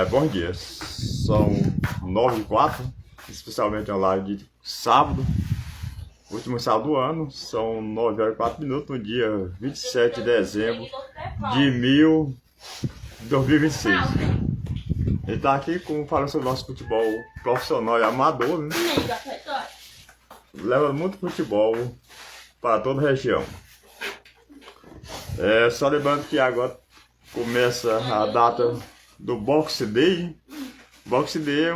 Bom dia, são 9h04, especialmente a live de sábado, último sábado do ano, são 9h04, no dia 27 de dezembro de 2026. Ele está aqui falando sobre o nosso futebol profissional e amador, né? Leva muito futebol para toda a região. Só lembrando que agora começa a data do Boxing Day. Boxing Day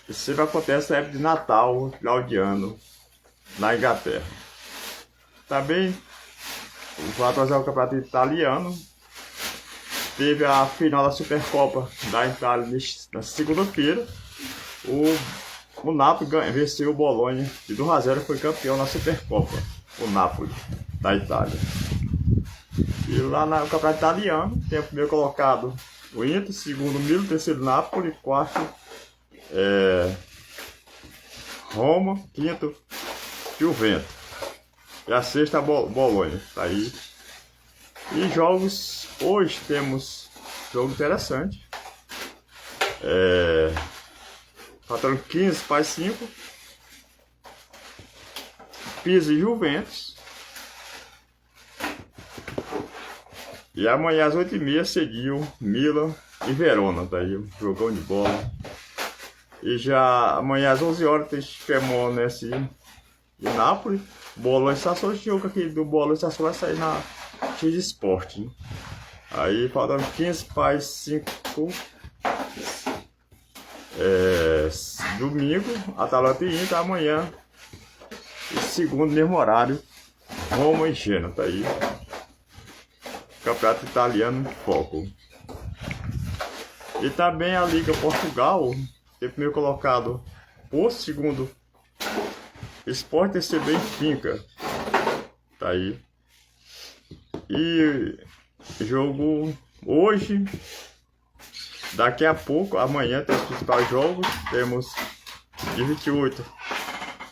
sempre acontece na época de Natal, final de ano, na Inglaterra. Também, para trazer o campeonato italiano, teve a final da Supercopa da Itália na segunda-feira. O Napoli venceu o Bolonha de 2-0, foi campeão na Supercopa, o Napoli da Itália. E lá no campeonato italiano, tem o primeiro colocado o Inter, segundo o Milan, terceiro Napoli, quarto Roma, quinto Juventus. E a sexta Bolonha, tá aí. E jogos, hoje temos jogo interessante. Faltando 15 para as 5. Pisa e Juventus. E amanhã às 8h30 seguiu Milan e Verona, tá aí, jogão de bola. E já amanhã às 11h tem Cremonese e Napoli. Bolonha e Sassuolo, esse jogo aqui do Bolonha e Sassuolo vai sair na X Sport, né? Aí faltando 15 para as 5. Domingo, Atalanta e Inter, amanhã, e segundo mesmo horário, Roma e Genoa, tá aí. Campeonato italiano em foco. E também a Liga Portugal, tem primeiro colocado por segundo Sport, terceiro Benfica, tá aí. E jogo hoje, daqui a pouco, amanhã tem os principais jogos, temos de 28,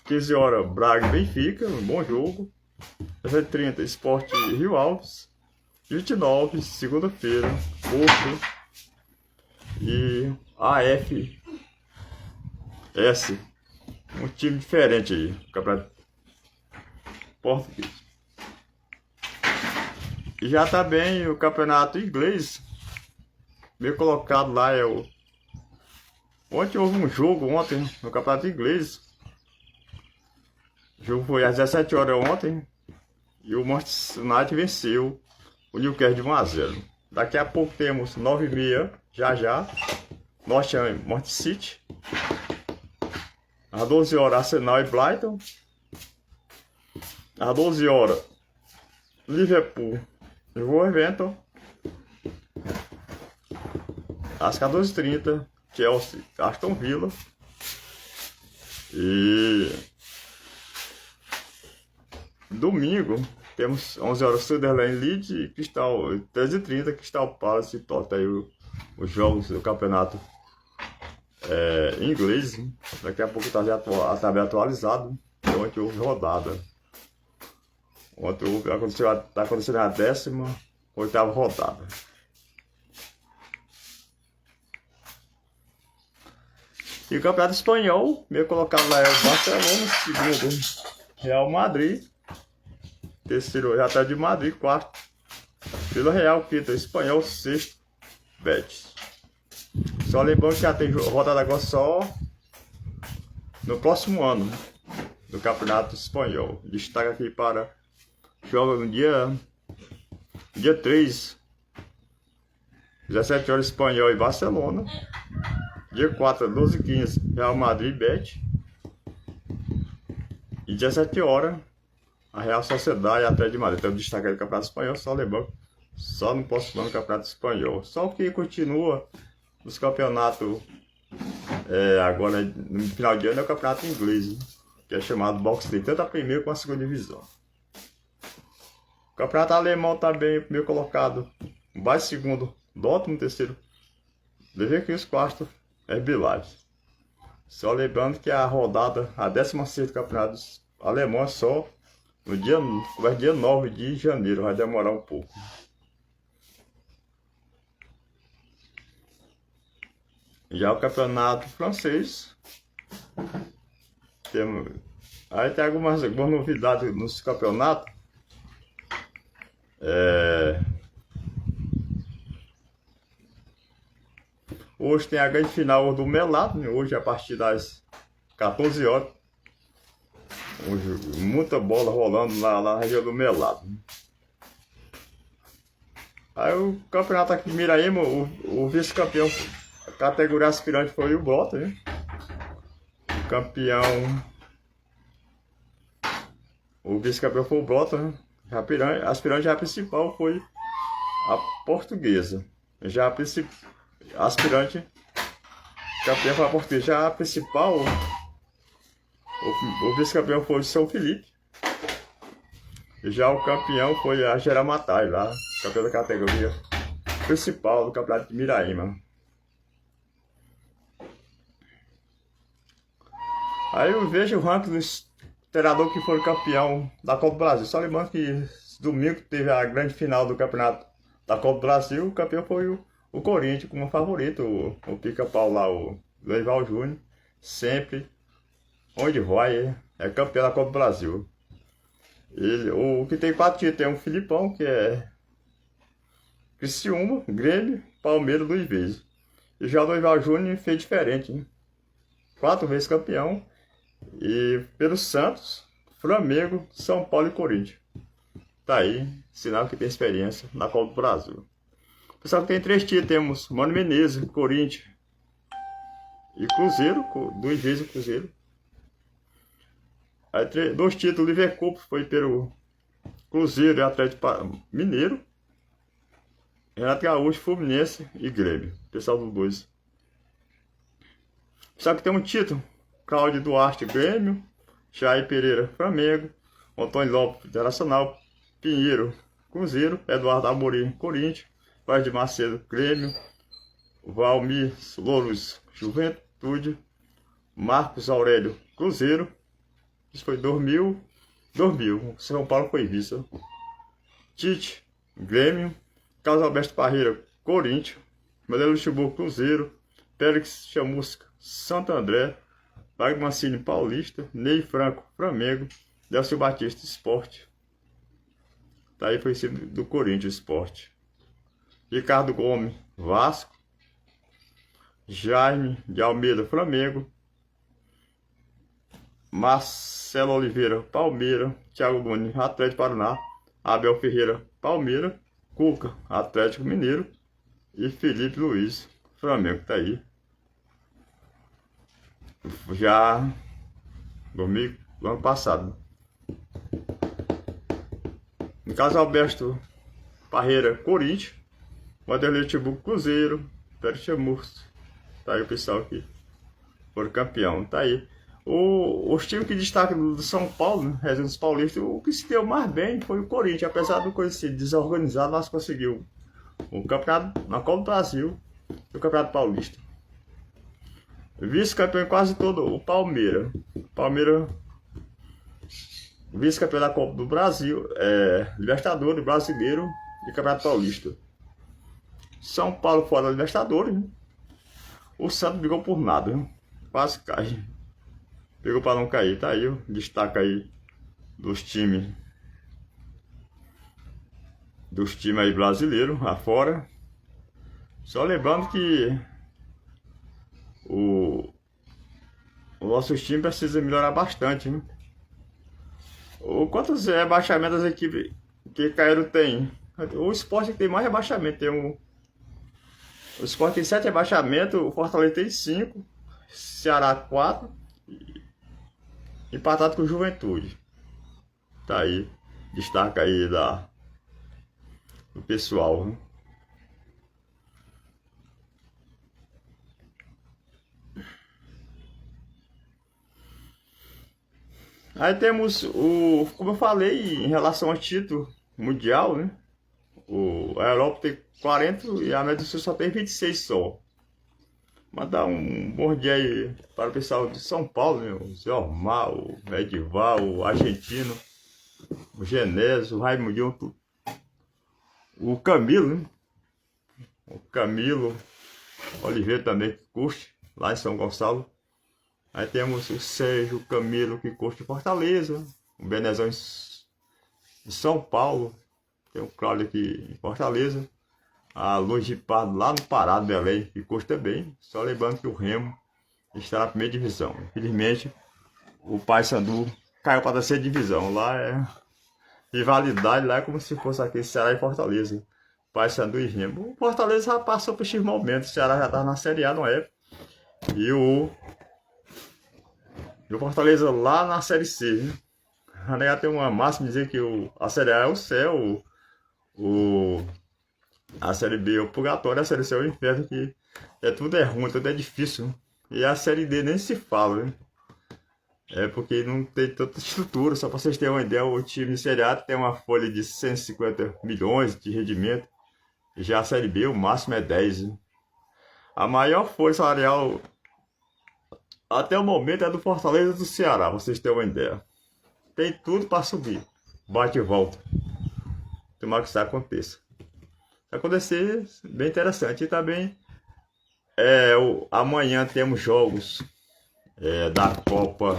15h, Braga e Benfica, um bom jogo. 19h30, Sport Rio Alves. 29, segunda-feira, Porto e AFS, um time diferente aí, campeonato português. E já tá bem o campeonato inglês, meio colocado lá Ontem houve um jogo, no campeonato inglês. O jogo foi às 17h ontem e o Manchester United venceu o Newcastle de 1-0. Daqui a pouco temos 9h30, já, Manchester City. Às 12h, Arsenal e Brighton. Às 12h, Liverpool e Wolverhampton. Às 14h30, Chelsea, Aston Villa. E domingo temos 11h, Sunderland, Leeds e Crystal, 13h30, Crystal Palace e Tottenham, os jogos do campeonato inglês. Daqui a pouco a tabela atualizada. Ontem houve rodada. Ontem está acontecendo a 18ª rodada. E o campeonato espanhol, meio colocado lá é o Barcelona, segundo Real Madrid. Terceiro, já está de Madrid, quarto Vila Real, quinto Espanhol, sexto Betis. Só lembrando que já tem rodada agora só no próximo ano do Campeonato Espanhol. Destaque aqui para joga no dia 3, 17h, Espanhol e Barcelona. Dia 4, 12h15, Real Madrid e Betis. E 17h, a Real Sociedade e Atlético de Madrid. Então, destaque aí do Campeonato Espanhol, só lembrando, só no próximo ano do Campeonato Espanhol. Só o que continua nos campeonatos, agora no final de ano, é o Campeonato Inglês, né? Que é chamado Boxing Day, tanto a primeira como a segunda divisão. O Campeonato Alemão também, o primeiro colocado, vai segundo, Dortmund, terceiro, Leverkusen, quarto, RB Leipzig. Só lembrando que a rodada, a 16ª do Campeonato Alemão é só no dia 9 de janeiro, vai demorar um pouco. Já o Campeonato Francês, aí tem algumas novidades nos campeonatos. Hoje tem a grande final do Melado, né? Hoje a partir das 14 horas. Hoje, muita bola rolando lá na região do Melado. Aí o campeonato aqui de Miraíma, o vice-campeão, a categoria aspirante foi o Brota, né? O campeão, o vice-campeão foi o Brota, né? A aspirante já principal foi a Portuguesa. Já a aspirante campeão foi a Portuguesa. Já a principal, o vice-campeão foi o São Felipe. Já o campeão foi a Geramatai, lá, campeão da categoria principal do campeonato de Miraíma. Aí eu vejo o ranking dos treinadores que foram campeão da Copa do Brasil. Só lembrando que domingo teve a grande final do campeonato da Copa do Brasil. O campeão foi o Corinthians como favorito, o pica-pau lá, o Dorival Júnior. Sempre, onde vai, é campeão da Copa do Brasil. O que tem 4 títulos tem o Filipão, que é Criciúma, Grêmio, Palmeiras, 2 vezes. E já o Dorival Júnior fez diferente, né? 4 vezes campeão. E pelo Santos, Flamengo, São Paulo e Corinthians. Tá aí, sinal que tem experiência na Copa do Brasil. Pessoal, que tem 3 títulos, temos Mano Menezes, Corinthians e Cruzeiro, 2 vezes o Cruzeiro. Aí 2 títulos, Liverpool foi pelo Cruzeiro e Atlético Mineiro. Renato Gaúcho, Fluminense e Grêmio. Pessoal dos 2. Pessoal, que tem um título, Cláudio Duarte, Grêmio, Jair Pereira, Flamengo, Antônio Lopes, Internacional, Pinheiro, Cruzeiro, Eduardo Amorim, Corinthians, Vaz de Macedo, Grêmio, Valmir Louros, Juventude, Marcos Aurélio, Cruzeiro. Isso foi 2000. São Paulo foi vice. Tite, Grêmio, Carlos Alberto Parreira, Corinthians, Manuel Luxemburgo, Cruzeiro, Félix Chamusca, Santo André, Wagner Mancini, Paulista, Ney Franco, Flamengo, Delcio Batista, Sport. Tá aí, foi do Corinthians, Sport. Ricardo Gomes, Vasco, Jaime de Almeida, Flamengo, Marcelo Oliveira, Palmeiras, Thiago Nunes, Atlético Paraná, Abel Ferreira, Palmeiras, Cuca, Atlético Mineiro e Felipe Luiz, Flamengo. Tá aí. Já no ano passado. No caso, Alberto Parreira, Corinthians, Vanderlei Tiburcio, Cruzeiro, Pérez Chamurso. Tá aí o pessoal que foram campeão. Tá aí. Os times que destacam do São Paulo, né, Região dos Paulistas, o que se deu mais bem foi o Corinthians. Apesar do coisa ser desorganizado, nós conseguimos o campeonato na Copa do Brasil e o Campeonato Paulista. Vice-campeão em quase todo o Palmeiras. Palmeiras, vice-campeão da Copa do Brasil, Libertadores, Brasileiro e Campeonato Paulista. São Paulo fora da Libertadores, né? O Santos brigou por nada, né? Quase cai. Pegou para não cair, tá aí o destaque aí dos times aí brasileiros afora. Só lembrando que o nosso time precisa melhorar bastante, né? Quantos rebaixamentos das equipes que caíram tem? O Sport tem mais rebaixamento. O Sport tem 7 rebaixamentos, o Fortaleza tem 5, Ceará 4, empatado com o Juventude. Tá aí, destaca aí do pessoal, né? Aí temos como eu falei, em relação ao título mundial, né? A Europa tem 40 e a América do Sul só tem 26 só. Mandar um bom dia aí para o pessoal de São Paulo, meu. Zé Omar, o Edival, o Argentino, o Genésio, o Raimundinho, o Camilo, né? O Camilo Oliveira também que curte, lá em São Gonçalo. Aí temos o Sérgio Camilo que curte Fortaleza, o Benezão em São Paulo, tem o Cláudio aqui em Fortaleza, a Luz de Pardo lá no Pará, do Belém, que curte também. Só lembrando que o Remo está na primeira divisão. Infelizmente, o Paysandu caiu para a terceira divisão. Lá é rivalidade, lá é como se fosse aqui Ceará e Fortaleza. Paysandu e Remo. O Fortaleza já passou por esses momentos, o Ceará já estava na Série A, não é? E o Fortaleza lá na Série C, né? A nega tem uma máxima de dizer que a Série A é o céu, a Série B é o purgatório, a Série C é o inferno, que tudo é ruim, tudo é difícil. E a Série D nem se fala, né? É porque não tem tanta estrutura. Só para vocês terem uma ideia, o time Série A tem uma folha de 150 milhões de rendimento. Já a Série B, o máximo é 10. Né? A maior folha salarial até o momento é do Fortaleza do Ceará, pra vocês terem uma ideia. Tem tudo para subir. Bate e volta. Tomara que isso aconteça. Se acontecer, bem interessante. E também, amanhã temos jogos da Copa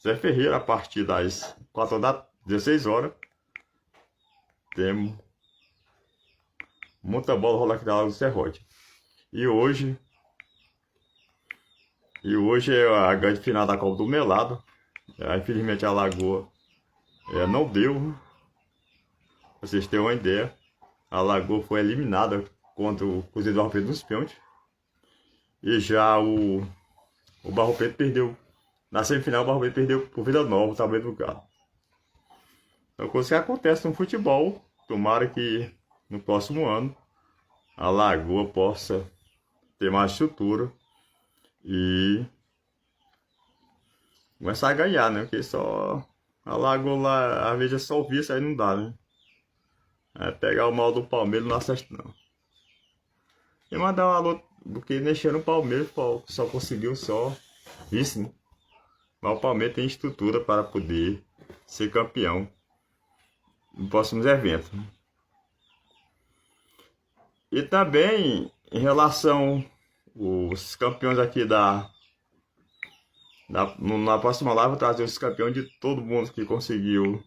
Zé Ferreira a partir das 16 horas. Temos muita bola rolar aqui da Lagoa do Serrote. E hoje é a grande final da Copa do Melado. Infelizmente a Lagoa não deu. Pra vocês terem uma ideia, a Lagoa foi eliminada contra o Cruzeiro do Barro Preto nos pênaltis. E já o Barro Preto perdeu. Na semifinal o Barro Preto perdeu por Vila Nova, também do lugar. Então coisa que acontece no futebol. Tomara que no próximo ano a Lagoa possa ter mais estrutura e começar a ganhar, né? Porque só a Lagoa lá, às vezes é só o vice, aí não dá, né? Pegar o mal do Palmeiras não acerta não. E mandar um alô do que mexer no Palmeiras, só conseguiu só vice, né? Mas o Palmeiras tem estrutura para poder ser campeão nos próximos eventos. E também em relação aos campeões aqui na próxima live, eu vou trazer os campeões de todo mundo que conseguiu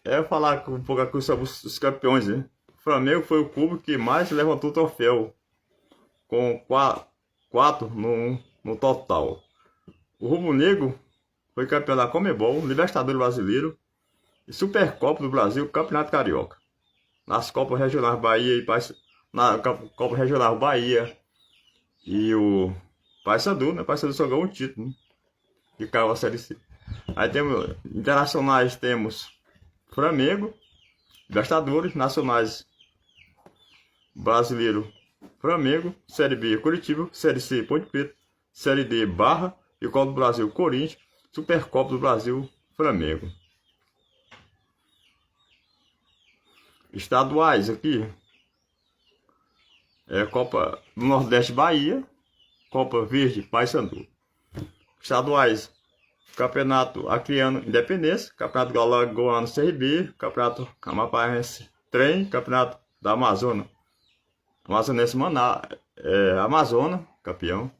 eu vou falar um pouco aqui sobre os campeões, né? O Flamengo foi o clube que mais levantou o troféu, com 4 no total. O Rubro Negro foi campeão da Conmebol, Libertadores Brasileiro e Supercopa do Brasil, Campeonato Carioca. Nas Copas Regionais Bahia na Copa Regional Bahia e o Paysandu, né? Paysandu só ganhou um título, né? Que caiu a Série C. Aí temos internacionais, temos Flamengo, Libertadores, nacionais brasileiro, Flamengo, Série B, Curitiba, Série C, Ponte Preta, Série D, Barra e Copa do Brasil, Corinthians, Supercopa do Brasil, Flamengo. Estaduais aqui, Copa do Nordeste, Bahia, Copa Verde, Paysandu. Estaduais, Campeonato Acreano, Independência, Campeonato Alagoano, CRB, Campeonato Amapaense, Trem, Campeonato da Amazonense, Amazônia, campeão.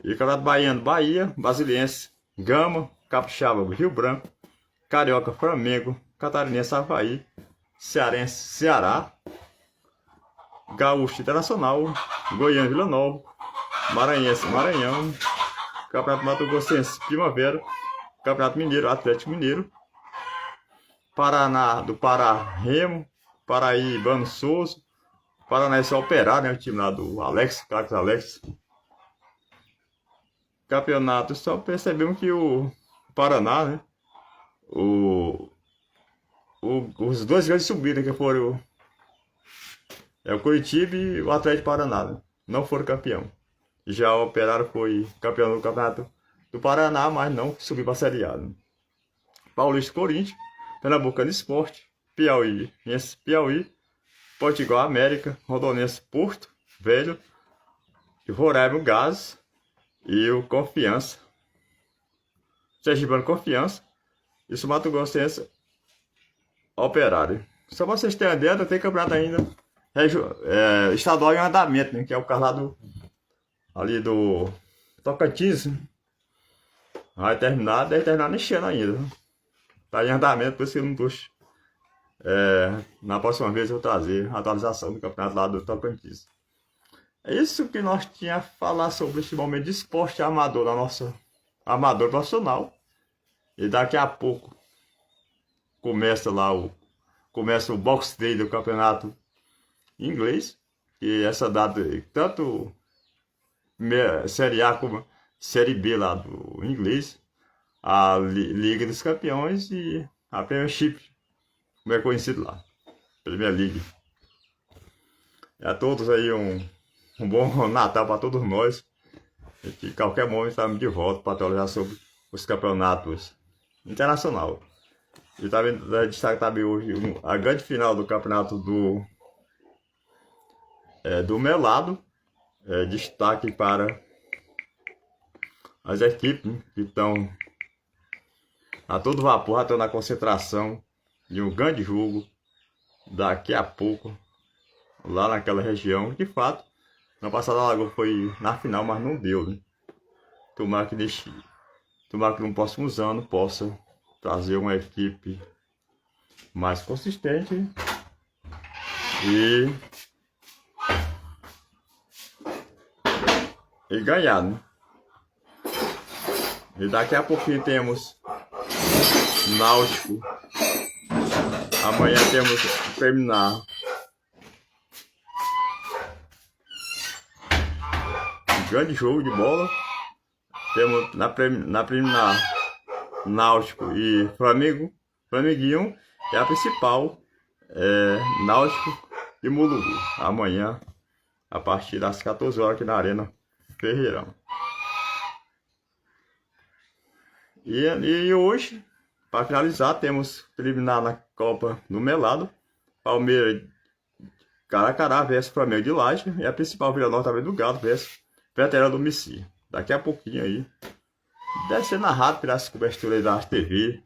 E Campeonato Baiano, Bahia, Brasiliense, Gama, Capixaba, Rio Branco, Carioca, Flamengo, Catarinense, Avaí, Cearense, Ceará, Gaúcho Internacional, Goiânia, Vila Nova, Maranhense, Maranhão, Campeonato Mato Grossense, Primavera, Campeonato Mineiro, Atlético Mineiro, Paraná, do Pará, Remo, Paraíbano, Souza, Paranaense Operário, né, o time lá do Alex, Carlos Alex. Campeonato, só percebemos que o Paraná, né, os dois grandes subiram, que foram o Curitiba e o Atlético Paraná, né, não foram campeão. Já o Operário foi campeão do Campeonato do Paraná, mas não subiu para a Série A. Né? Paulista e Corinthians Pernambucano Esporte, Piauiense Piauí, Potiguar América, Rondonense Porto Velho, e Roraima Gás e o Confiança, Sergipano Confiança, e o Mato Grossense Operário. Só pra vocês terem ideia, tem campeonato ainda estadual em andamento, né, que é o carro ali do Tocantins. Vai terminar, deve terminar neste ano ainda. Tá em andamento, por isso que eu não tô. Na próxima vez eu vou trazer a atualização do campeonato lá do Tocantins. É isso que nós tínhamos a falar sobre esse momento de esporte amador da nossa amador profissional. E daqui a pouco começa o box day do campeonato inglês. E essa data, tanto Série A como Série B lá do inglês, a Liga dos Campeões e a Premiership, como é conhecido lá, Premier League. E a todos aí um bom Natal para todos nós. E que qualquer momento estamos de volta para atualizar sobre os campeonatos internacionais. E também destaque também hoje a grande final do campeonato do Melado. Destaque para as equipes, né, que estão a todo vapor, estão na concentração de um grande jogo daqui a pouco lá naquela região. De fato, na passada a Lagoa foi na final, mas não deu, né? Tomara que nos próximos anos possa trazer uma equipe mais consistente e ganhar, né? E daqui a pouquinho temos Náutico. Amanhã temos terminar um grande jogo de bola. Temos na preliminar Náutico e Flamengo. Flamenguinho é a principal. Náutico e Mulugu. Amanhã, a partir das 14 horas aqui na Arena Ferreirão. E hoje, para finalizar, temos preliminar na Copa do Melado. Palmeiras Caracará versus Flamengo de Laje. E a principal Vila Nova também do Galo versus Veterano do Messi. Daqui a pouquinho aí. Deve ser narrado pelas coberturas da TV.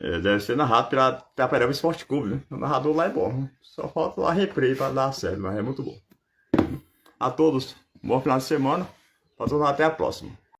Deve ser narrado pela Tapareba Esporte Clube, né? O narrador lá é bom, né? Só falta lá replay para dar certo, mas é muito bom. A todos, bom final de semana. Para todos, até a próxima.